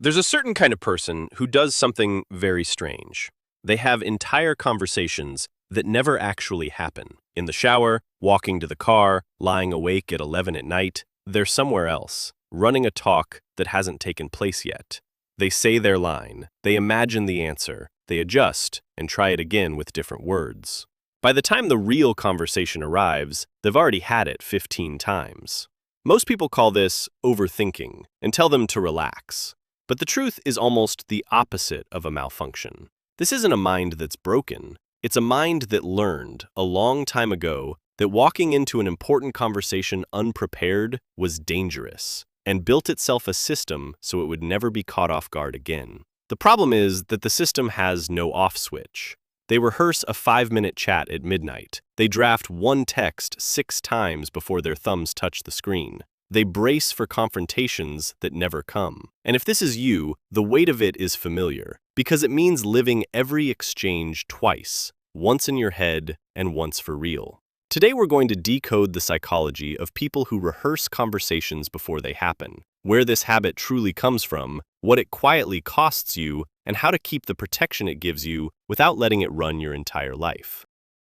There's a certain kind of person who does something very strange. They have entire conversations that never actually happen. In the shower, walking to the car, lying awake at 11 at night, they're somewhere else, running a talk that hasn't taken place yet. They say their line, they imagine the answer, they adjust, and try it again with different words. By the time the real conversation arrives, they've already had it 15 times. Most people call this overthinking and tell them to relax. But the truth is almost the opposite of a malfunction. This isn't a mind that's broken. It's a mind that learned a long time ago that walking into an important conversation unprepared was dangerous and built itself a system so it would never be caught off guard again. The problem is that the system has no off switch. They rehearse a 5-minute chat at midnight. They draft one text 6 times before their thumbs touch the screen. They brace for confrontations that never come. And if this is you, the weight of it is familiar, because it means living every exchange twice, once in your head and once for real. Today we're going to decode the psychology of people who rehearse conversations before they happen, where this habit truly comes from, what it quietly costs you, and how to keep the protection it gives you without letting it run your entire life.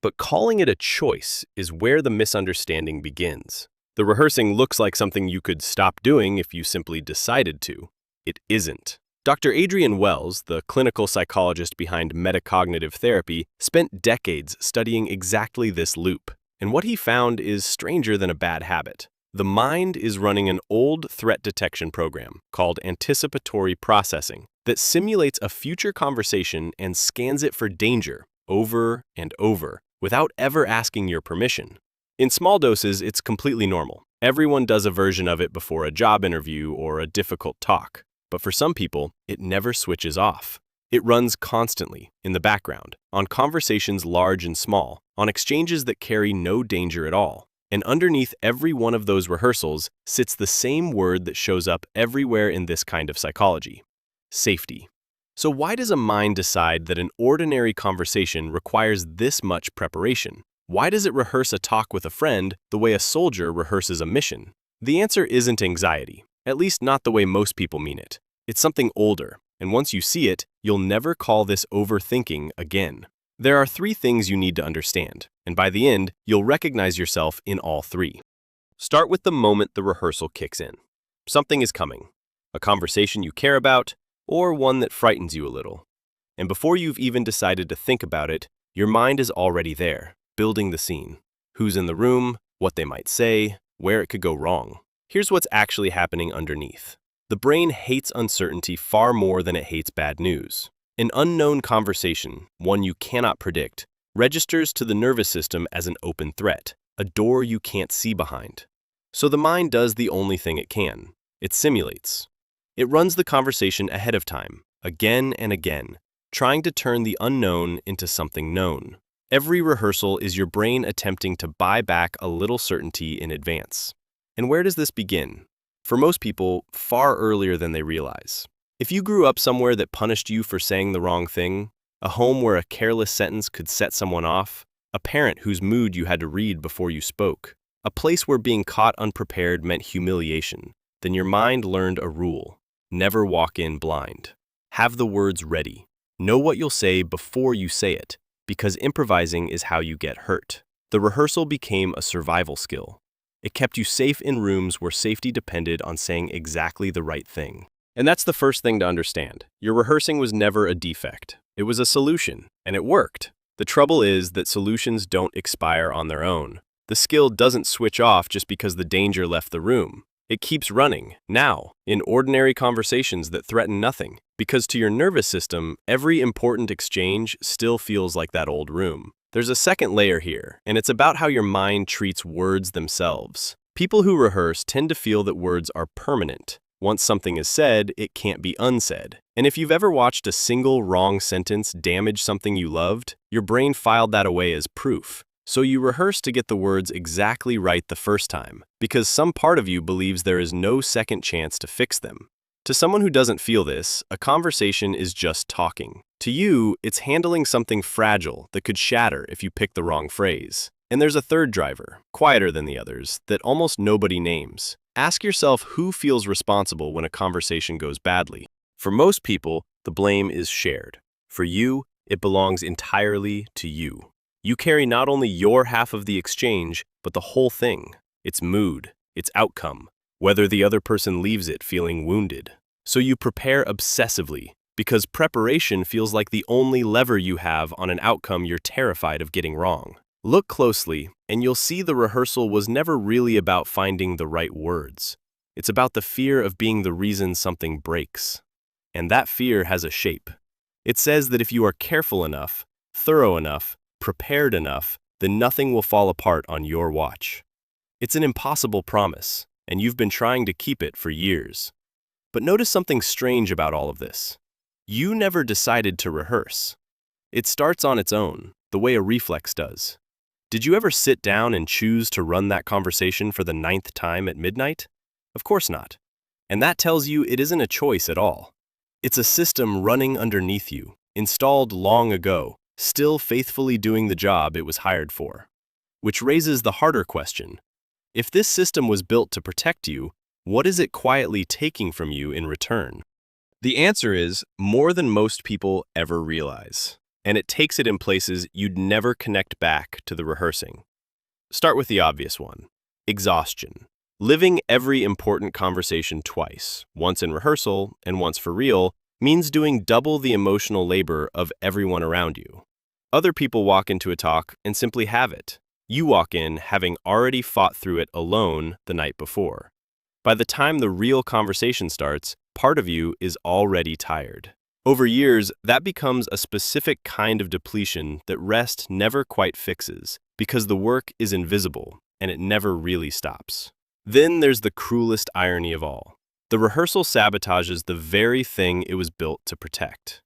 But calling it a choice is where the misunderstanding begins. The rehearsing looks like something you could stop doing if you simply decided to. It isn't. Dr. Adrian Wells, the clinical psychologist behind metacognitive therapy, spent decades studying exactly this loop. And what he found is stranger than a bad habit. The mind is running an old threat detection program called anticipatory processing that simulates a future conversation and scans it for danger over and over without ever asking your permission. In small doses, it's completely normal. Everyone does a version of it before a job interview or a difficult talk. But for some people, it never switches off. It runs constantly, in the background, on conversations large and small, on exchanges that carry no danger at all. And underneath every one of those rehearsals sits the same word that shows up everywhere in this kind of psychology: safety. So why does a mind decide that an ordinary conversation requires this much preparation? Why does it rehearse a talk with a friend the way a soldier rehearses a mission? The answer isn't anxiety, at least not the way most people mean it. It's something older, and once you see it, you'll never call this overthinking again. There are 3 things you need to understand, and by the end, you'll recognize yourself in all 3. Start with the moment the rehearsal kicks in. Something is coming, a conversation you care about, or one that frightens you a little. And before you've even decided to think about it, your mind is already there, building the scene. Who's in the room, what they might say, where it could go wrong. Here's what's actually happening underneath. The brain hates uncertainty far more than it hates bad news. An unknown conversation, one you cannot predict, registers to the nervous system as an open threat, a door you can't see behind. So the mind does the only thing it can. It simulates. It runs the conversation ahead of time, again and again, trying to turn the unknown into something known. Every rehearsal is your brain attempting to buy back a little certainty in advance. And where does this begin? For most people, far earlier than they realize. If you grew up somewhere that punished you for saying the wrong thing, a home where a careless sentence could set someone off, a parent whose mood you had to read before you spoke, a place where being caught unprepared meant humiliation, then your mind learned a rule: never walk in blind. Have the words ready. Know what you'll say before you say it, because improvising is how you get hurt. The rehearsal became a survival skill. It kept you safe in rooms where safety depended on saying exactly the right thing. And that's the first thing to understand. Your rehearsing was never a defect. It was a solution, and it worked. The trouble is that solutions don't expire on their own. The skill doesn't switch off just because the danger left the room. It keeps running, now, in ordinary conversations that threaten nothing, because to your nervous system, every important exchange still feels like that old room. There's a second layer here, and it's about how your mind treats words themselves. People who rehearse tend to feel that words are permanent. Once something is said, it can't be unsaid. And if you've ever watched a single wrong sentence damage something you loved, your brain filed that away as proof. So you rehearse to get the words exactly right the first time, because some part of you believes there is no second chance to fix them. To someone who doesn't feel this, a conversation is just talking. To you, it's handling something fragile that could shatter if you pick the wrong phrase. And there's a third driver, quieter than the others, that almost nobody names. Ask yourself who feels responsible when a conversation goes badly. For most people, the blame is shared. For you, it belongs entirely to you. You carry not only your half of the exchange, but the whole thing, its mood, its outcome, whether the other person leaves it feeling wounded. So you prepare obsessively, because preparation feels like the only lever you have on an outcome you're terrified of getting wrong. Look closely, and you'll see the rehearsal was never really about finding the right words. It's about the fear of being the reason something breaks. And that fear has a shape. It says that if you are careful enough, thorough enough, prepared enough, then nothing will fall apart on your watch. It's an impossible promise, and you've been trying to keep it for years. But notice something strange about all of this. You never decided to rehearse. It starts on its own, the way a reflex does. Did you ever sit down and choose to run that conversation for the 9th time at midnight? Of course not. And that tells you it isn't a choice at all. It's a system running underneath you, installed long ago, still faithfully doing the job it was hired for. Which raises the harder question. If this system was built to protect you, what is it quietly taking from you in return? The answer is more than most people ever realize, and it takes it in places you'd never connect back to the rehearsing. Start with the obvious one, exhaustion. Living every important conversation twice, once in rehearsal and once for real, means doing double the emotional labor of everyone around you. Other people walk into a talk and simply have it. You walk in having already fought through it alone the night before. By the time the real conversation starts, part of you is already tired. Over years, that becomes a specific kind of depletion that rest never quite fixes, because the work is invisible and it never really stops. Then there's the cruelest irony of all. The rehearsal sabotages the very thing it was built to protect.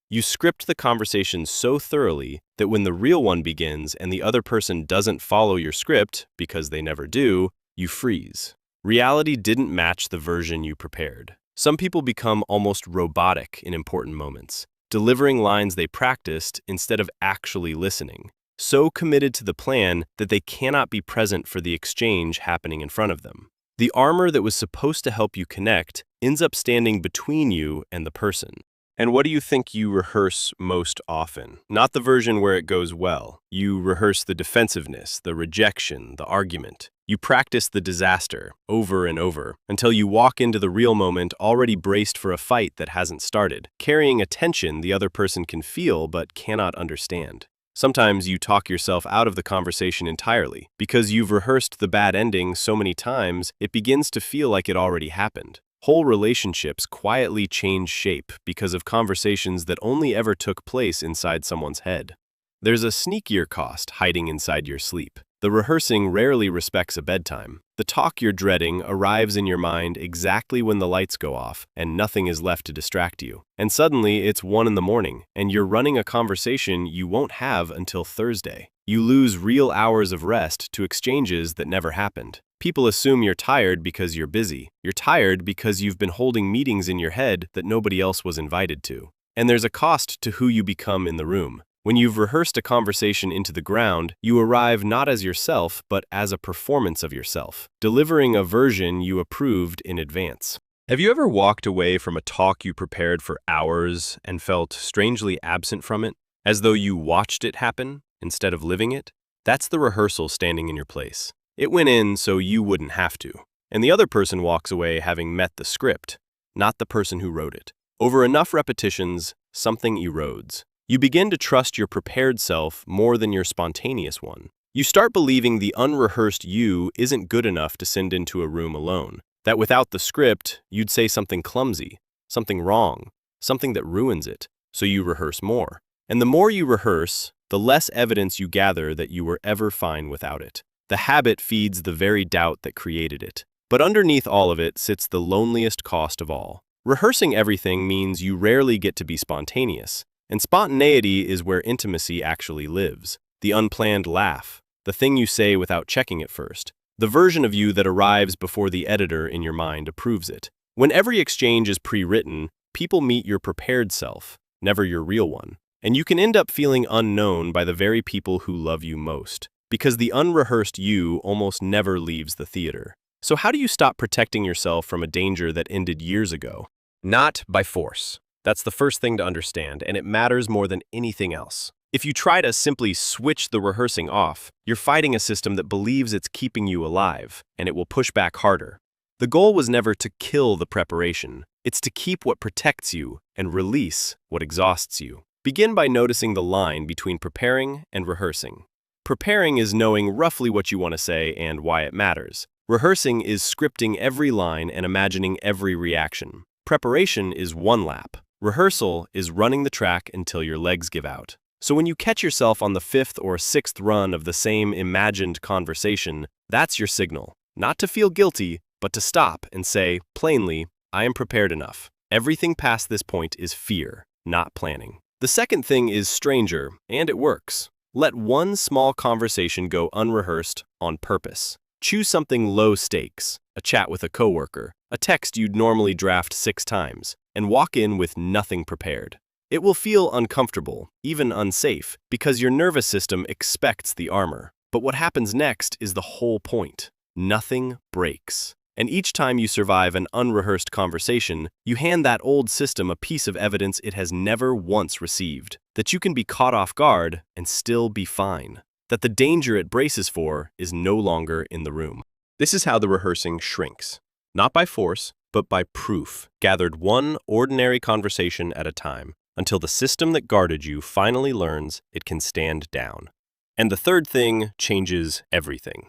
You script the conversation so thoroughly that when the real one begins and the other person doesn't follow your script, because they never do, you freeze. Reality didn't match the version you prepared. Some people become almost robotic in important moments, delivering lines they practiced instead of actually listening, so committed to the plan that they cannot be present for the exchange happening in front of them. The armor that was supposed to help you connect ends up standing between you and the person. And what do you think you rehearse most often? Not the version where it goes well. You rehearse the defensiveness, the rejection, the argument. You practice the disaster over and over until you walk into the real moment already braced for a fight that hasn't started, carrying a tension the other person can feel but cannot understand. Sometimes you talk yourself out of the conversation entirely because you've rehearsed the bad ending so many times it begins to feel like it already happened. Whole relationships quietly change shape because of conversations that only ever took place inside someone's head. There's a sneakier cost hiding inside your sleep. The rehearsing rarely respects a bedtime. The talk you're dreading arrives in your mind exactly when the lights go off and nothing is left to distract you. And suddenly it's 1 in the morning and you're running a conversation you won't have until Thursday. You lose real hours of rest to exchanges that never happened. People assume you're tired because you're busy. You're tired because you've been holding meetings in your head that nobody else was invited to. And there's a cost to who you become in the room. When you've rehearsed a conversation into the ground, you arrive not as yourself, but as a performance of yourself, delivering a version you approved in advance. Have you ever walked away from a talk you prepared for hours and felt strangely absent from it, as though you watched it happen instead of living it? That's the rehearsal standing in your place. It went in so you wouldn't have to. And the other person walks away having met the script, not the person who wrote it. Over enough repetitions, something erodes. You begin to trust your prepared self more than your spontaneous one. You start believing the unrehearsed you isn't good enough to send into a room alone. That without the script, you'd say something clumsy, something wrong, something that ruins it. So you rehearse more. And the more you rehearse, the less evidence you gather that you were ever fine without it. The habit feeds the very doubt that created it. But underneath all of it sits the loneliest cost of all. Rehearsing everything means you rarely get to be spontaneous. And spontaneity is where intimacy actually lives. The unplanned laugh, the thing you say without checking it first, the version of you that arrives before the editor in your mind approves it. When every exchange is pre-written, people meet your prepared self, never your real one. And you can end up feeling unknown by the very people who love you most, because the unrehearsed you almost never leaves the theater. So how do you stop protecting yourself from a danger that ended years ago? Not by force. That's the first thing to understand, and it matters more than anything else. If you try to simply switch the rehearsing off, you're fighting a system that believes it's keeping you alive, and it will push back harder. The goal was never to kill the preparation. It's to keep what protects you and release what exhausts you. Begin by noticing the line between preparing and rehearsing. Preparing is knowing roughly what you want to say and why it matters. Rehearsing is scripting every line and imagining every reaction. Preparation is one lap. Rehearsal is running the track until your legs give out. So when you catch yourself on the fifth or sixth run of the same imagined conversation, that's your signal. Not to feel guilty, but to stop and say, plainly, I am prepared enough. Everything past this point is fear, not planning. The second thing is stranger, and it works. Let one small conversation go unrehearsed on purpose. Choose something low stakes, a chat with a coworker, a text you'd normally draft 6 times, and walk in with nothing prepared. It will feel uncomfortable, even unsafe, because your nervous system expects the armor. But what happens next is the whole point. Nothing breaks. And each time you survive an unrehearsed conversation, you hand that old system a piece of evidence it has never once received. That you can be caught off guard and still be fine. That the danger it braces for is no longer in the room. This is how the rehearsing shrinks. Not by force, but by proof, gathered one ordinary conversation at a time, until the system that guarded you finally learns it can stand down. And the third thing changes everything.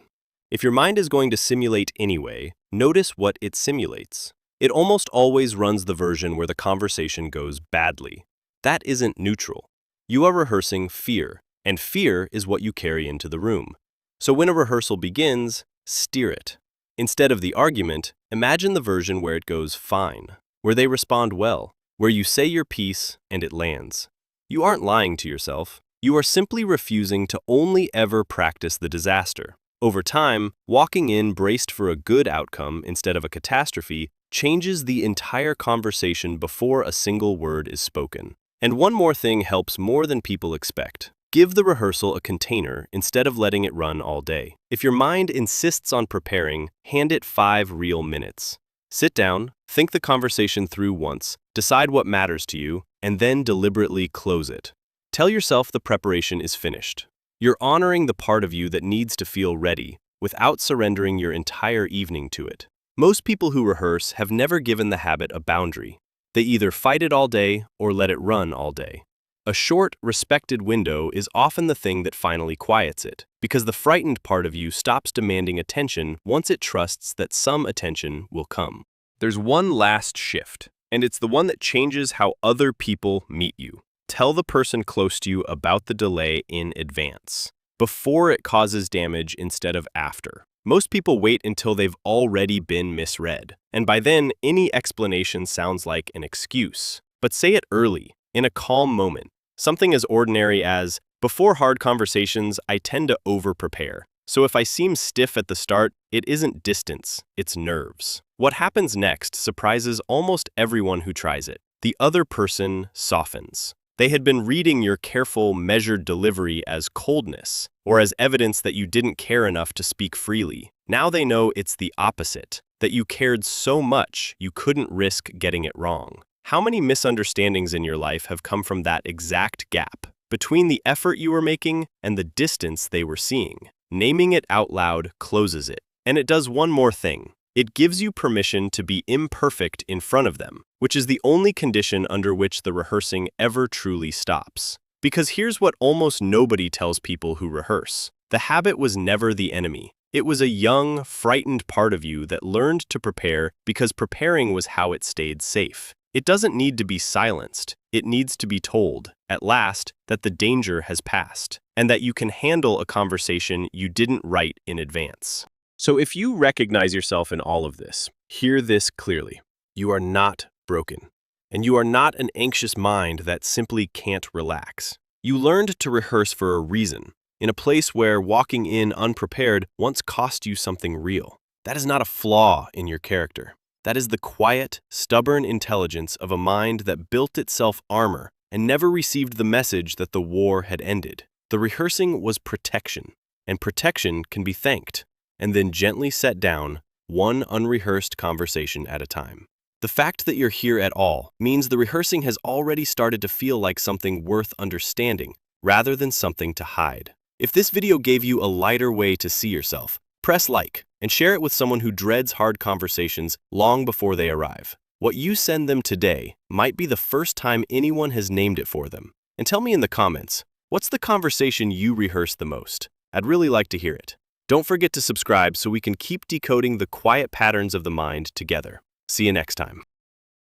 If your mind is going to simulate anyway, notice what it simulates. It almost always runs the version where the conversation goes badly. That isn't neutral. You are rehearsing fear, and fear is what you carry into the room. So when a rehearsal begins, steer it. Instead of the argument, imagine the version where it goes fine, where they respond well, where you say your piece and it lands. You aren't lying to yourself. You are simply refusing to only ever practice the disaster. Over time, walking in braced for a good outcome instead of a catastrophe changes the entire conversation before a single word is spoken. And one more thing helps more than people expect. Give the rehearsal a container instead of letting it run all day. If your mind insists on preparing, hand it 5 real minutes. Sit down, think the conversation through once, decide what matters to you, and then deliberately close it. Tell yourself the preparation is finished. You're honoring the part of you that needs to feel ready without surrendering your entire evening to it. Most people who rehearse have never given the habit a boundary. They either fight it all day or let it run all day. A short, respected window is often the thing that finally quiets it, because the frightened part of you stops demanding attention once it trusts that some attention will come. There's one last shift, and it's the one that changes how other people meet you. Tell the person close to you about the delay in advance, before it causes damage instead of after. Most people wait until they've already been misread, and by then, any explanation sounds like an excuse. But say it early, in a calm moment. Something as ordinary as, before hard conversations, I tend to over-prepare. So if I seem stiff at the start, it isn't distance, it's nerves. What happens next surprises almost everyone who tries it. The other person softens. They had been reading your careful, measured delivery as coldness, or as evidence that you didn't care enough to speak freely. Now they know it's the opposite, that you cared so much you couldn't risk getting it wrong. How many misunderstandings in your life have come from that exact gap, between the effort you were making and the distance they were seeing? Naming it out loud closes it. And it does one more thing. It gives you permission to be imperfect in front of them, which is the only condition under which the rehearsing ever truly stops. Because here's what almost nobody tells people who rehearse. The habit was never the enemy. It was a young, frightened part of you that learned to prepare because preparing was how it stayed safe. It doesn't need to be silenced. It needs to be told, at last, that the danger has passed, and that you can handle a conversation you didn't write in advance. So if you recognize yourself in all of this, hear this clearly. You are not broken, and you are not an anxious mind that simply can't relax. You learned to rehearse for a reason, in a place where walking in unprepared once cost you something real. That is not a flaw in your character. That is the quiet, stubborn intelligence of a mind that built itself armor and never received the message that the war had ended. The rehearsing was protection, and protection can be thanked, and then gently set down, one unrehearsed conversation at a time. The fact that you're here at all means the rehearsing has already started to feel like something worth understanding, rather than something to hide. If this video gave you a lighter way to see yourself, press like and share it with someone who dreads hard conversations long before they arrive. What you send them today might be the first time anyone has named it for them. And tell me in the comments, what's the conversation you rehearse the most? I'd really like to hear it. Don't forget to subscribe so we can keep decoding the quiet patterns of the mind together. See you next time.